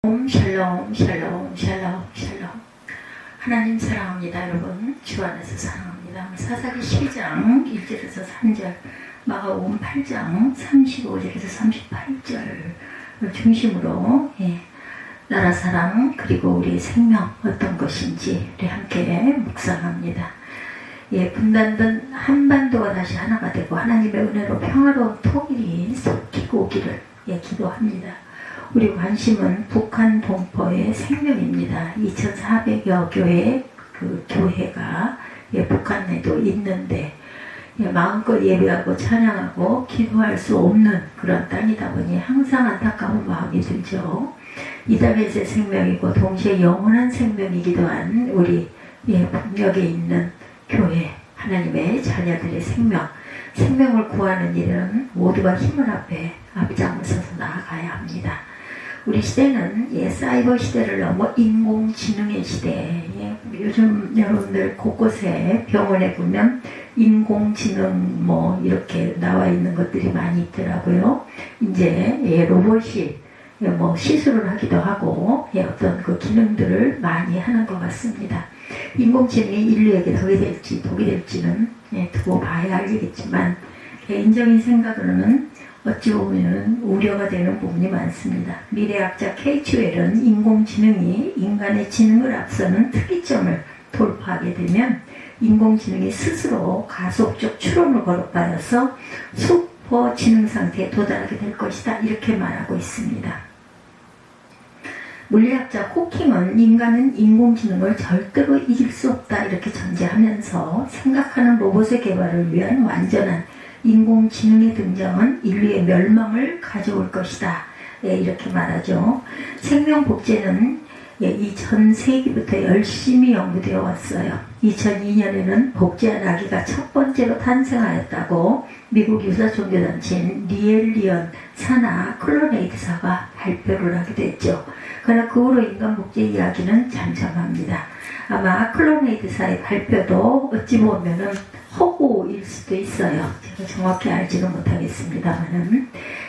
샬롬 샬롬 샬롬 샬롬. 하나님 사랑합니다. 여러분 주 안에서 사랑합니다. 사사기 12장 1절에서 3절, 마가복음 8장 35절에서 38절을 중심으로 나라 사랑 그리고 우리의 생명 어떤 것인지를 함께 묵상합니다. 분단된 한반도가 다시 하나가 되고 하나님의 은혜로 평화로운 통일이 섞이고 오기를 기도합니다. 우리 관심은 북한 동포의 생명입니다. 2,400여 교회 교회가 북한에도 있는데 마음껏 예배하고 찬양하고 기도할 수 없는 그런 땅이다 보니 항상 안타까운 마음이 들죠. 이 땅에서의 생명이고 동시에 영원한 생명이기도 한 우리 북녘에 있는 교회, 하나님의 자녀들의 생명을 구하는 일은 모두가 힘을 앞에 앞장서서 나아가야 합니다. 우리 시대는 사이버 시대를 넘어 인공지능의 시대. 요즘 여러분들 곳곳에 병원에 보면 인공지능 이렇게 나와 있는 것들이 많이 있더라고요. 이제 로봇이 시술을 하기도 하고 어떤 그 기능들을 많이 하는 것 같습니다. 인공지능이 인류에게 덕이 될지 독이 될지는 두고 봐야 알겠지만 개인적인 생각으로는 어찌 보면 우려가 되는 부분이 많습니다. 미래학자 케이츠웰은 인공지능이 인간의 지능을 앞서는 특이점을 돌파하게 되면 인공지능이 스스로 가속적 추론을 거듭하여서 슈퍼 지능 상태에 도달하게 될 것이다. 이렇게 말하고 있습니다. 물리학자 호킹은 인간은 인공지능을 절대로 이길 수 없다 이렇게 전제하면서 생각하는 로봇의 개발을 위한 완전한 인공지능의 등장은 인류의 멸망을 가져올 것이다. 이렇게 말하죠. 생명복제는 이 전 세기부터 열심히 연구되어 왔어요. 2002년에는 복제한 아기가 첫 번째로 탄생하였다고 미국 유사 종교단체인 리엘리언 사나 클로네이트사가 발표를 하게 됐죠. 그러나 그 후로 인간 복제 이야기는 잠잠합니다. 아마 클로네이트사의 발표도 어찌 보면은 허구일 수도 있어요. 제가 정확히 알지는 못하겠습니다만은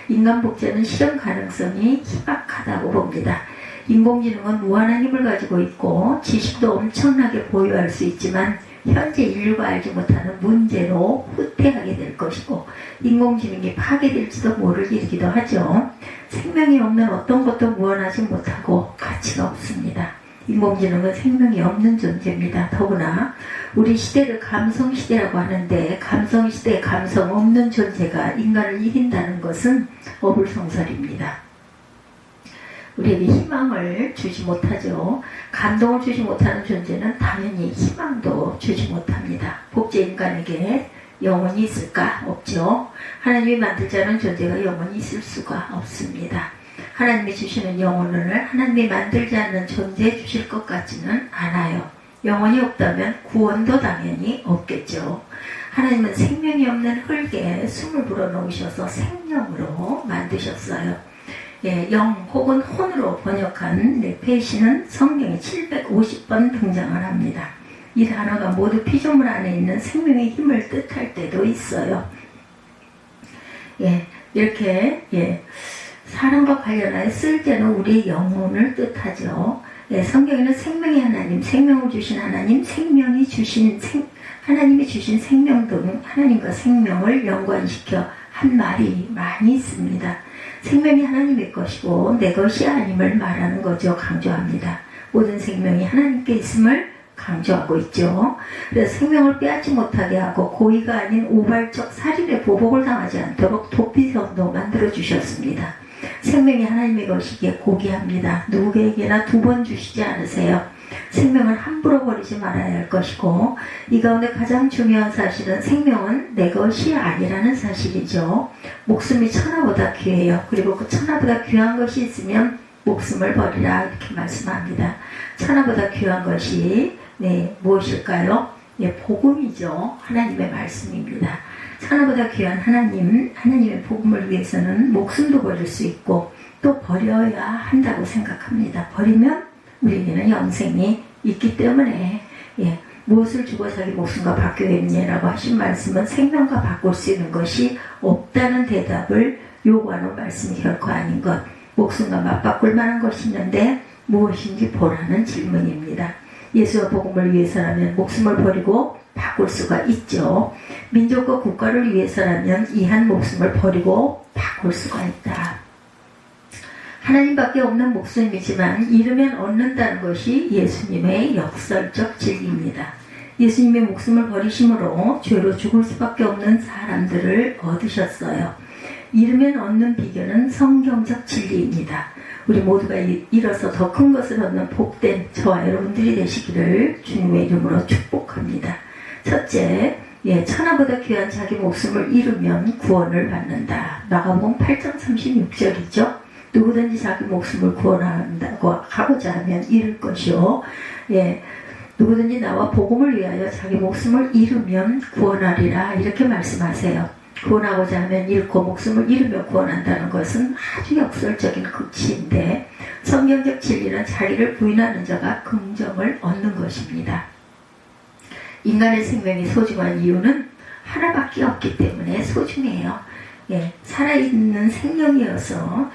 인간 복제는 실현 가능성이 희박하다고 봅니다. 인공지능은 무한한 힘을 가지고 있고 지식도 엄청나게 보유할 수 있지만 현재 인류가 알지 못하는 문제로 후퇴하게 될 것이고 인공지능이 파괴될지도 모르기도 하죠. 생명이 없는 어떤 것도 무한하지 못하고 가치가 없습니다. 인공지능은 생명이 없는 존재입니다. 더구나 우리 시대를 감성시대라고 하는데 감성시대에 감성 없는 존재가 인간을 이긴다는 것은 어불성설입니다. 우리에게 희망을 주지 못하죠. 감동을 주지 못하는 존재는 당연히 희망도 주지 못합니다. 복제 인간에게 영혼이 있을까? 없죠. 하나님이 만들지 않은 존재가 영혼이 있을 수가 없습니다. 하나님이 주시는 영혼을 하나님이 만들지 않는 존재에 주실 것 같지는 않아요. 영혼이 없다면 구원도 당연히 없겠죠. 하나님은 생명이 없는 흙에 숨을 불어넣으셔서 생명으로 만드셨어요. 영 혹은 혼으로 번역한 페이시는 성경에 750번 등장을 합니다. 이 단어가 모두 피조물 안에 있는 생명의 힘을 뜻할 때도 있어요. 이렇게 사람과 관련하여 쓸 때는 우리의 영혼을 뜻하죠. 성경에는 생명의 하나님, 생명을 주신 하나님, 하나님이 주신 생명 등 하나님과 생명을 연관시켜 한 말이 많이 있습니다. 생명이 하나님의 것이고 내 것이 아님을 말하는 거죠. 강조합니다. 모든 생명이 하나님께 있음을 강조하고 있죠. 그래서 생명을 빼앗지 못하게 하고 고의가 아닌 우발적 살인의 보복을 당하지 않도록 도피성도 만들어주셨습니다. 생명이 하나님의 것이기에 고귀합니다. 누구에게나 2번 주시지 않으세요. 생명을 함부로 버리지 말아야 할 것이고 이 가운데 가장 중요한 사실은 생명은 내 것이 아니라는 사실이죠. 목숨이 천하보다 귀해요. 그리고 그 천하보다 귀한 것이 있으면 목숨을 버리라 이렇게 말씀합니다. 천하보다 귀한 것이 무엇일까요? 복음이죠. 하나님의 말씀입니다. 천하보다 귀한 하나님의 복음을 위해서는 목숨도 버릴 수 있고 또 버려야 한다고 생각합니다. 버리면 우리에게는 영생이 있기 때문에 무엇을 주고 자기 목숨과 바꾸겠냐라고 하신 말씀은 생명과 바꿀 수 있는 것이 없다는 대답을 요구하는 말씀이 결코 아닌 것. 목숨과 맞바꿀 만한 것이 있는데 무엇인지 보라는 질문입니다. 예수와 복음을 위해서라면 목숨을 버리고 바꿀 수가 있죠. 민족과 국가를 위해서라면 이 한 목숨을 버리고 바꿀 수가 있다. 하나님밖에 없는 목숨이지만 잃으면 얻는다는 것이 예수님의 역설적 진리입니다. 예수님의 목숨을 버리심으로 죄로 죽을 수밖에 없는 사람들을 얻으셨어요. 잃으면 얻는 비결은 성경적 진리입니다. 우리 모두가 잃어서 더 큰 것을 얻는 복된 저와 여러분들이 되시기를 주님의 이름으로 축복합니다. 첫째, 천하보다 귀한 자기 목숨을 잃으면 구원을 받는다. 마가복음 8장 36절이죠. 누구든지 자기 목숨을 구원한다고 하고자 하면 잃을 것이요. 누구든지 나와 복음을 위하여 자기 목숨을 잃으면 구원하리라. 이렇게 말씀하세요. 구원하고자 하면 잃고 목숨을 잃으며 구원한다는 것은 아주 역설적인 극치인데 성경적 진리는 자기를 부인하는 자가 긍정을 얻는 것입니다. 인간의 생명이 소중한 이유는 하나밖에 없기 때문에 소중해요. 살아있는 생명이어서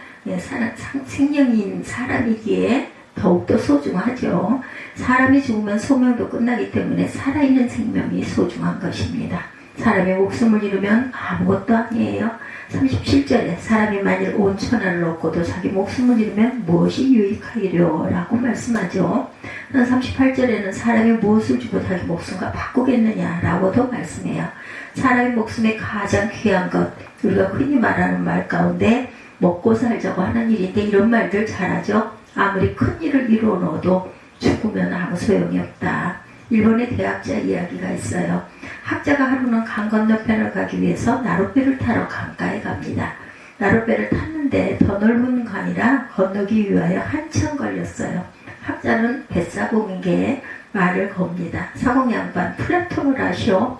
생명인 사람이기에 더욱더 소중하죠. 사람이 죽으면 소명도 끝나기 때문에 살아있는 생명이 소중한 것입니다. 사람의 목숨을 잃으면 아무것도 아니에요. 37절에 사람이 만일 온 천하를 얻고도 자기 목숨을 잃으면 무엇이 유익하리요? 라고 말씀하죠. 38절에는 사람이 무엇을 주고 자기 목숨과 바꾸겠느냐? 라고도 말씀해요. 사람의 목숨의 가장 귀한 것, 우리가 흔히 말하는 말 가운데 먹고 살자고 하는 일인데 이런 말들 잘하죠. 아무리 큰 일을 이루어 놓아도 죽으면 아무 소용이 없다. 일본의 대학자 이야기가 있어요. 학자가 하루는 강 건너편을 가기 위해서 나룻배를 타러 강가에 갑니다. 나룻배를 탔는데 더 넓은 강이라 건너기 위하여 한참 걸렸어요. 학자는 뱃사공에게 말을 겁니다. 사공 양반, 플라톤을 아시오?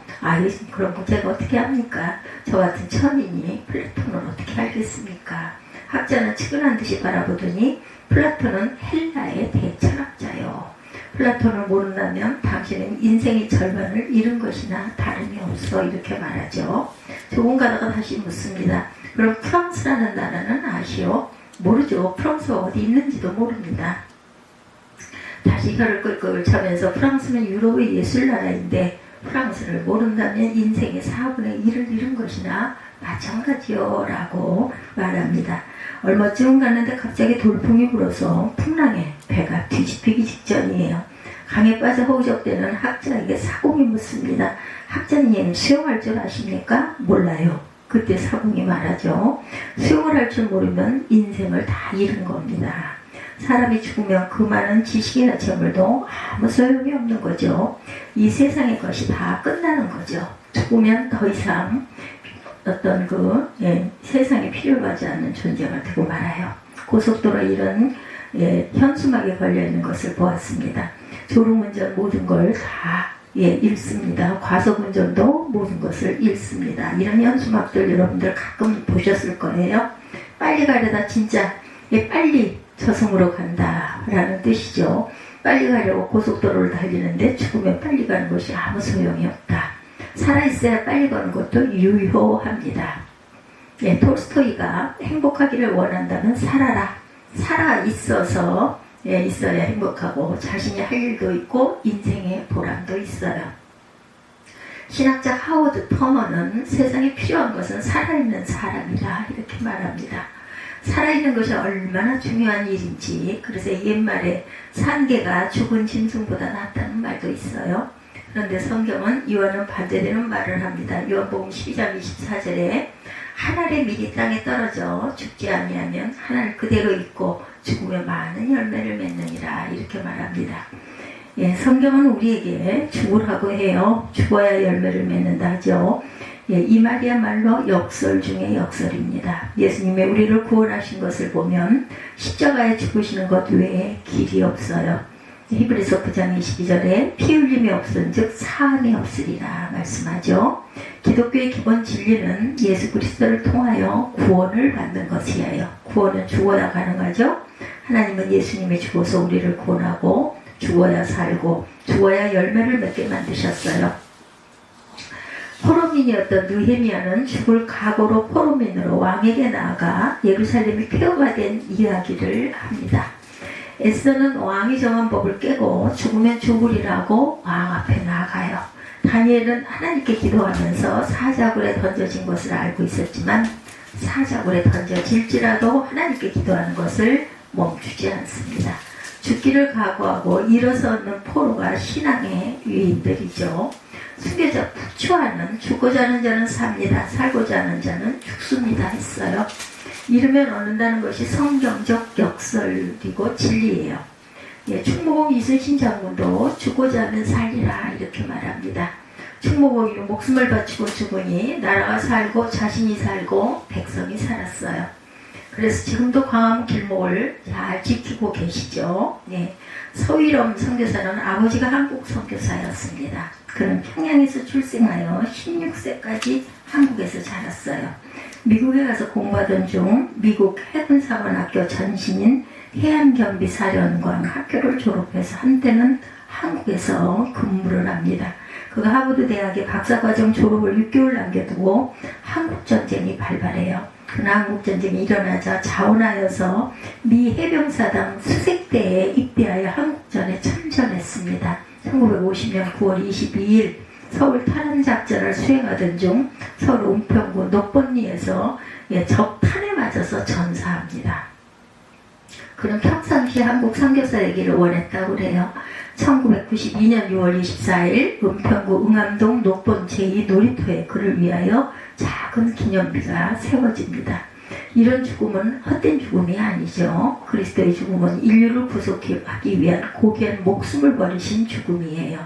그런 거 제가 어떻게 합니까? 저 같은 천인이 플라톤을 어떻게 알겠습니까? 학자는 측은한 듯이 바라보더니 플라톤은 헬라의 대철학자요. 플라톤을 모른다면 당신은 인생의 절반을 잃은 것이나 다름이 없어. 이렇게 말하죠. 조금 가다가 다시 묻습니다. 그럼 프랑스라는 나라는 아시오? 모르죠. 프랑스가 어디 있는지도 모릅니다. 다시 혀를 끌끌 차면서 프랑스는 유럽의 예술나라인데 프랑스를 모른다면 인생의 4분의 1을 잃은 것이나 마찬가지요. 라고 말합니다. 얼마쯤 갔는데 갑자기 돌풍이 불어서 풍랑에 배가 뒤집히기 직전이에요. 강에 빠져 허우적대는 학자에게 사공이 묻습니다. 학자님, 수영할 줄 아십니까? 몰라요. 그때 사공이 말하죠. 수영을 할 줄 모르면 인생을 다 잃은 겁니다. 사람이 죽으면 그 많은 지식이나 재물도 아무 소용이 없는 거죠. 이 세상의 것이 다 끝나는 거죠. 죽으면 더 이상 어떤 세상에 필요하지 않는 존재가 되고 말아요. 고속도로 이런 현수막에 걸려있는 것을 보았습니다. 졸음운전 모든 걸 다 읽습니다. 과속운전도 모든 것을 읽습니다. 이런 현수막들 여러분들 가끔 보셨을 거예요. 빨리 가려다 진짜 빨리 저승으로 간다 라는 뜻이죠. 빨리 가려고 고속도로를 달리는데 죽으면 빨리 가는 것이 아무 소용이 없다. 살아있어야 빨리 가는 것도 유효합니다. 톨스토이가 행복하기를 원한다면 살아라. 살아있어서 있어야 행복하고 자신이 할 일도 있고 인생의 보람도 있어요. 신학자 하워드 퍼머는 세상에 필요한 것은 살아있는 사람이다. 이렇게 말합니다. 살아있는 것이 얼마나 중요한 일인지, 그래서 옛말에 산 개가 죽은 짐승보다 낫다는 말도 있어요. 그런데 성경은 이와는 반대되는 말을 합니다. 요한복음 12장 24절에 한 알의 밀이 땅에 떨어져 죽지 아니하면 한 알 그대로 있고 죽으면 많은 열매를 맺느니라. 이렇게 말합니다. 성경은 우리에게 죽으라고 해요. 죽어야 열매를 맺는다 하죠. 이 말이야말로 역설 중의 역설입니다. 예수님의 우리를 구원하신 것을 보면 십자가에 죽으시는 것 외에 길이 없어요. 히브리서 9장 22절에 피 흘림이 없은즉 사함이 없으리라 말씀하죠. 기독교의 기본 진리는 예수 그리스도를 통하여 구원을 받는 것이에요. 구원은 죽어야 가능하죠. 하나님은 예수님이 죽어서 우리를 구원하고 죽어야 살고 죽어야 열매를 맺게 만드셨어요. 포럼 서민이었던 느헤미야는 죽을 각오로 포로민으로 왕에게 나아가 예루살렘이 폐허가 된 이야기를 합니다. 에스더는 왕이 정한 법을 깨고 죽으면 죽으리라고 왕 앞에 나아가요. 다니엘은 하나님께 기도하면서 사자굴에 던져진 것을 알고 있었지만 사자굴에 던져질지라도 하나님께 기도하는 것을 멈추지 않습니다. 죽기를 각오하고 일어서는 포로가 신앙의 위인들이죠. 순교자 부추하는 죽고자 하는 자는 삽니다. 살고자 하는 자는 죽습니다 했어요. 이르면 얻는다는 것이 성경적 역설이고 진리예요. 예, 충무공 이순신 장군도 죽고자 하면 살리라 이렇게 말합니다. 충무공이 목숨을 바치고 죽으니 나라가 살고 자신이 살고 백성이 살았어요. 그래서 지금도 광화문 길목을 잘 지키고 계시죠. 예, 서위럼 선교사는 아버지가 한국 선교사였습니다. 그는 평양에서 출생하여 16세까지 한국에서 자랐어요. 미국에 가서 공부하던 중 미국 해군사관학교 전신인 해안경비사령관 학교를 졸업해서 한때는 한국에서 근무를 합니다. 그가 하버드 대학의 박사과정 졸업을 6개월 남겨두고 한국전쟁이 발발해요. 그러나 한국전쟁이 일어나자 자원하여서 미 해병사당 수색대에 입대하여 한국전에 참전했습니다. 1950년 9월 22일 서울 탈환작전을 수행하던 중 서울 은평구 녹번리에서 적 탄에 맞아서 전사합니다. 그는 평상시 한국 선교사 되기를 원했다고 그래요. 1992년 6월 24일 은평구 응암동 녹본 제2 놀이터에 그를 위하여 작은 기념비가 세워집니다. 이런 죽음은 헛된 죽음이 아니죠. 그리스도의 죽음은 인류를 구속하기 위한 고귀한 목숨을 버리신 죽음이에요.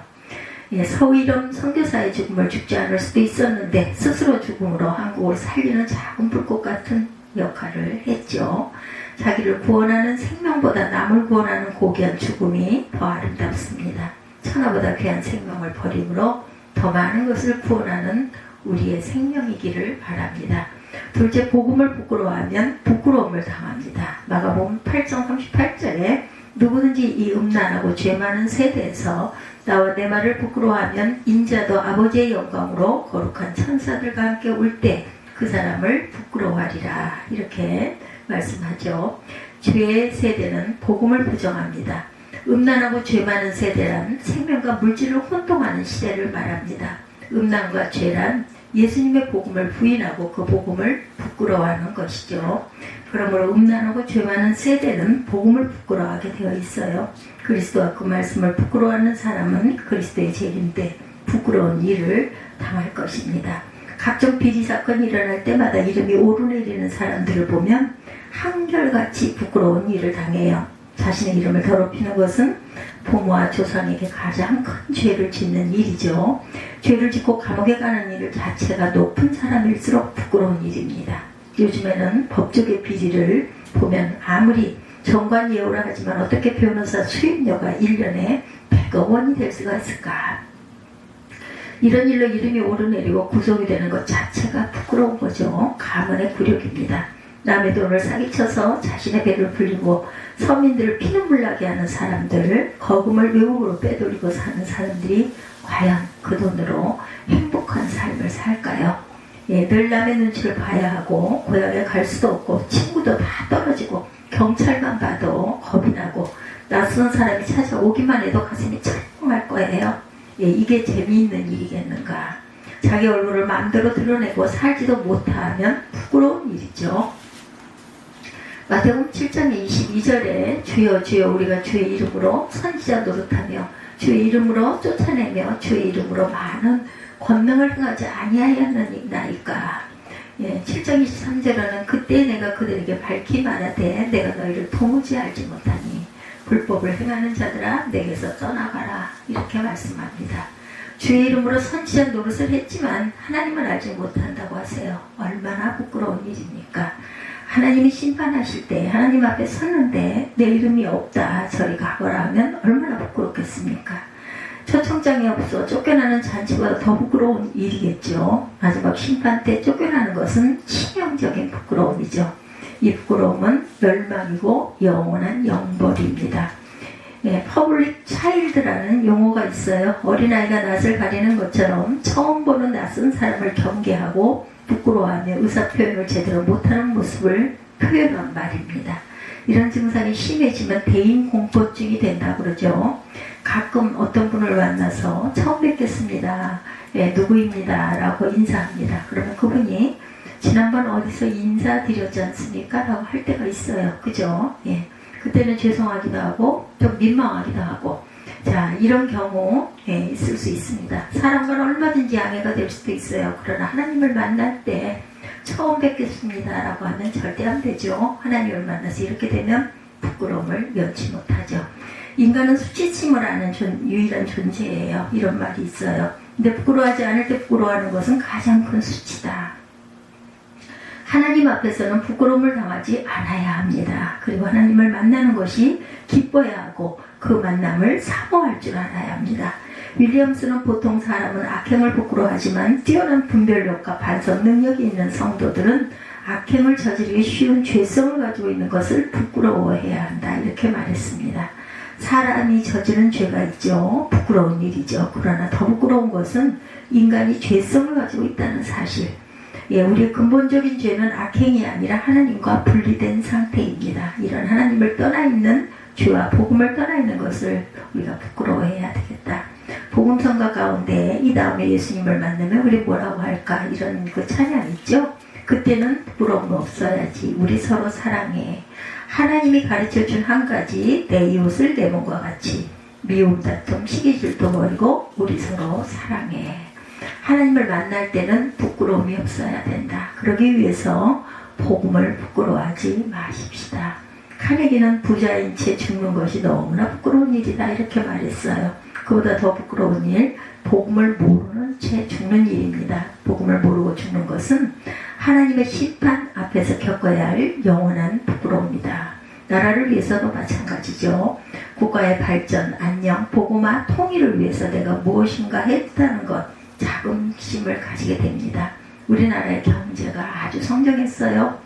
예, 서위령 선교사의 죽음을 죽지 않을 수도 있었는데 스스로 죽음으로 한국을 살리는 작은 불꽃 같은 역할을 했죠. 자기를 구원하는 생명보다 남을 구원하는 고귀한 죽음이 더 아름답습니다. 천하보다 귀한 생명을 버림으로 더 많은 것을 구원하는 우리의 생명이기를 바랍니다. 둘째, 복음을 부끄러워하면 부끄러움을 당합니다. 마가복음 8장 38절에 누구든지 이 음란하고 죄 많은 세대에서 나와 내 말을 부끄러워하면 인자도 아버지의 영광으로 거룩한 천사들과 함께 올 때 그 사람을 부끄러워하리라 이렇게 말씀하죠. 죄의 세대는 복음을 부정합니다. 음란하고 죄 많은 세대란 생명과 물질을 혼동하는 시대를 말합니다. 음란과 죄란 예수님의 복음을 부인하고 그 복음을 부끄러워하는 것이죠. 그러므로 음란하고 죄 많은 세대는 복음을 부끄러워하게 되어 있어요. 그리스도와 그 말씀을 부끄러워하는 사람은 그리스도의 재림때 부끄러운 일을 당할 것입니다. 각종 비리 사건이 일어날 때마다 이름이 오르내리는 사람들을 보면 한결같이 부끄러운 일을 당해요. 자신의 이름을 더럽히는 것은 부모와 조상에게 가장 큰 죄를 짓는 일이죠. 죄를 짓고 감옥에 가는 일 자체가 높은 사람일수록 부끄러운 일입니다. 요즘에는 법조계 비리를 보면 아무리 정관예우라 하지만 어떻게 변호사 수임료가 1년에 100억 원이 될 수가 있을까? 이런 일로 이름이 오르내리고 구속이 되는 것 자체가 부끄러운 거죠. 가문의 굴욕입니다. 남의 돈을 사기쳐서 자신의 배를 불리고 서민들을 피눈물나게 하는 사람들, 거금을 외국으로 빼돌리고 사는 사람들이 과연 그 돈으로 행복한 삶을 살까요? 예, 늘 남의 눈치를 봐야 하고 고향에 갈 수도 없고 친구도 다 떨어지고 경찰만 봐도 겁이 나고 낯선 사람이 찾아오기만 해도 가슴이 찰렁할 거예요. 예, 이게 재미있는 일이겠는가? 자기 얼굴을 마음대로 드러내고 살지도 못하면 부끄러운 일이죠. 마태복음 7장 22절에 주여 주여 우리가 주의 이름으로 선지자 노릇하며 주의 이름으로 쫓아내며 주의 이름으로 많은 권능을 행하지 아니하였나이까. 예, 7장 23절에는 그때 내가 그들에게 밝히 말하되 내가 너희를 도무지 알지 못하니 불법을 행하는 자들아 내게서 떠나가라 이렇게 말씀합니다. 주의 이름으로 선지자 노릇을 했지만 하나님을 알지 못한다고 하세요. 얼마나 부끄러운 일입니까? 하나님이 심판하실 때 하나님 앞에 섰는데 내 이름이 없다 저리 가거라 하면 얼마나 부끄럽겠습니까? 초청장이 없어 쫓겨나는 잔치보다 더 부끄러운 일이겠죠. 마지막 심판 때 쫓겨나는 것은 치명적인 부끄러움이죠. 이 부끄러움은 멸망이고 영원한 영벌입니다. 퍼블릭 차일드라는 용어가 있어요. 어린아이가 낯을 가리는 것처럼 처음 보는 낯선 사람을 경계하고 부끄러워하며 의사표현을 제대로 못하는 모습을 표현한 말입니다. 이런 증상이 심해지면 대인공포증이 된다고 그러죠. 가끔 어떤 분을 만나서 처음 뵙겠습니다. 누구입니다. 라고 인사합니다. 그러면 그분이 지난번 어디서 인사드렸지 않습니까? 라고 할 때가 있어요. 그죠? 그때는 죄송하기도 하고 좀 민망하기도 하고, 자, 이런 경우 있을 수 있습니다. 사람과는 얼마든지 양해가 될 수도 있어요. 그러나 하나님을 만날 때 처음 뵙겠습니다 라고 하면 절대 안 되죠. 하나님을 만나서 이렇게 되면 부끄러움을 면치 못하죠. 인간은 수치심을 아는 유일한 존재예요. 이런 말이 있어요. 근데 부끄러워하지 않을 때 부끄러워하는 것은 가장 큰 수치다. 하나님 앞에서는 부끄러움을 당하지 않아야 합니다. 그리고 하나님을 만나는 것이 기뻐야 하고 그 만남을 사모할 줄 알아야 합니다. 윌리엄스는 보통 사람은 악행을 부끄러워하지만 뛰어난 분별력과 반성 능력이 있는 성도들은 악행을 저지르기 쉬운 죄성을 가지고 있는 것을 부끄러워해야 한다. 이렇게 말했습니다. 사람이 저지른 죄가 있죠. 부끄러운 일이죠. 그러나 더 부끄러운 것은 인간이 죄성을 가지고 있다는 사실. 우리의 근본적인 죄는 악행이 아니라 하나님과 분리된 상태입니다. 이런 하나님을 떠나 있는 죄와 복음을 떠나 있는 것을 우리가 부끄러워해야 되겠다. 복음성가 가운데 이 다음에 예수님을 만나면 우리 뭐라고 할까? 이런 그 찬양 있죠? 그때는 부끄러움 없어야지. 우리 서로 사랑해. 하나님이 가르쳐준 한 가지, 내 이웃을 내 몸과 같이. 미움, 다툼, 시기질도 버리고 우리 서로 사랑해. 하나님을 만날 때는 부끄러움이 없어야 된다. 그러기 위해서 복음을 부끄러워하지 마십시다. 카네기는 부자인 채 죽는 것이 너무나 부끄러운 일이다. 이렇게 말했어요. 그보다 더 부끄러운 일, 복음을 모르는 채 죽는 일입니다. 복음을 모르고 죽는 것은 하나님의 심판 앞에서 겪어야 할 영원한 부끄러움이다. 나라를 위해서도 마찬가지죠. 국가의 발전, 안녕, 복음화, 통일을 위해서 내가 무엇인가 했다는 것, 자긍심을 가지게 됩니다. 우리나라의 경제가 아주 성장했어요.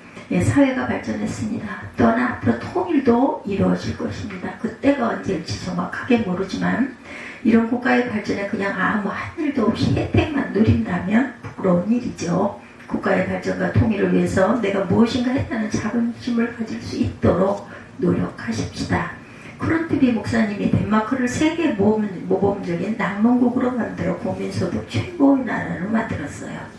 사회가 발전했습니다. 또한 앞으로 통일도 이루어질 것입니다. 그때가 언제일지 정확하게 모르지만 이런 국가의 발전에 그냥 아무 한 일도 없이 혜택만 누린다면 부끄러운 일이죠. 국가의 발전과 통일을 위해서 내가 무엇인가 했다는 자긍심을 가질 수 있도록 노력하십시다. 크론트비 목사님이 덴마크를 세계 모범적인 낭만국으로 만들어 국민소득 최고의 나라로 만들었어요.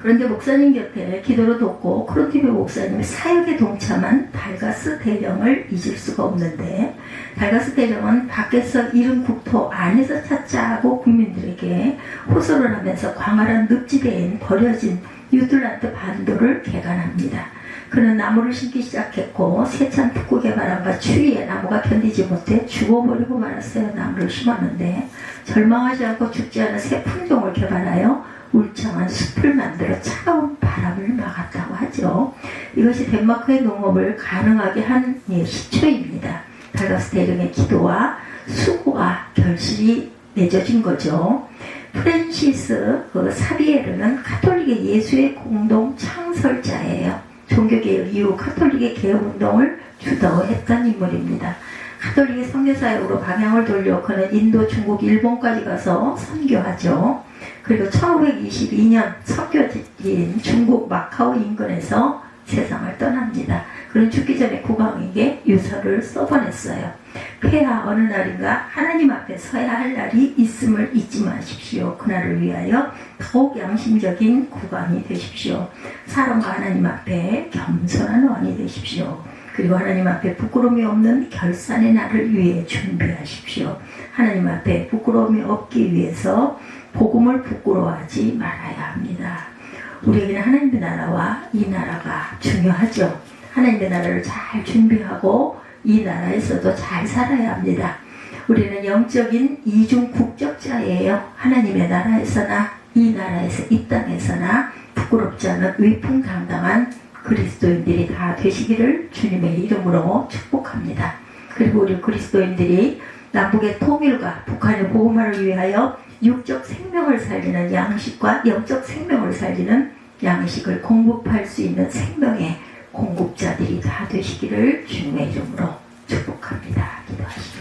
그런데 목사님 곁에 기도로 돕고 크론트비 목사님의 사역에 동참한 달가스 대령을 잊을 수가 없는데, 달가스 대령은 밖에서 잃은 국토 안에서 찾자고 국민들에게 호소를 하면서 광활한 늪지대인 버려진 유틀란트 반도를 개간합니다. 그는 나무를 심기 시작했고 세찬 북극의 바람과 추위에 나무가 견디지 못해 죽어버리고 말았어요. 나무를 심었는데 절망하지 않고 죽지 않은 새 품종을 개발하여 울창한 숲을 만들어 차가운 바람을 막았다고 하죠. 이것이 덴마크의 농업을 가능하게 한 시초입니다. 달가스 대령의 기도와 수고와 결실이 맺어진 거죠. 프랜시스 사비에르는 카톨릭의 예수의 공동 창설자예요. 종교개혁 이후 카톨릭의 개혁운동을 주도했던 인물입니다. 카톨릭의 선교사역으로 방향을 돌려 그는 인도, 중국, 일본까지 가서 선교하죠. 그리고 1522년 선교지인 중국 마카오 인근에서 세상을 떠납니다. 그는 죽기 전에 국왕에게 유서를 써보냈어요. 폐하 어느 날인가 하나님 앞에 서야 할 날이 있음을 잊지 마십시오. 그날을 위하여 더욱 양심적인 국왕이 되십시오. 사람과 하나님 앞에 겸손한 왕이 되십시오. 그리고 하나님 앞에 부끄러움이 없는 결산의 날을 위해 준비하십시오. 하나님 앞에 부끄러움이 없기 위해서 복음을 부끄러워하지 말아야 합니다. 우리에게는 하나님의 나라와 이 나라가 중요하죠. 하나님의 나라를 잘 준비하고 이 나라에서도 잘 살아야 합니다. 우리는 영적인 이중 국적자예요. 하나님의 나라에서나 이 나라에서 이 땅에서나 부끄럽지 않은 위풍당당한 그리스도인들이 다 되시기를 주님의 이름으로 축복합니다. 그리고 우리 그리스도인들이 남북의 통일과 북한의 복음화를 위하여 육적 생명을 살리는 양식과 영적 생명을 살리는 양식을 공급할 수 있는 생명의 공급자들이 다 되시기를 주님의 이름으로 축복합니다. 기도하시기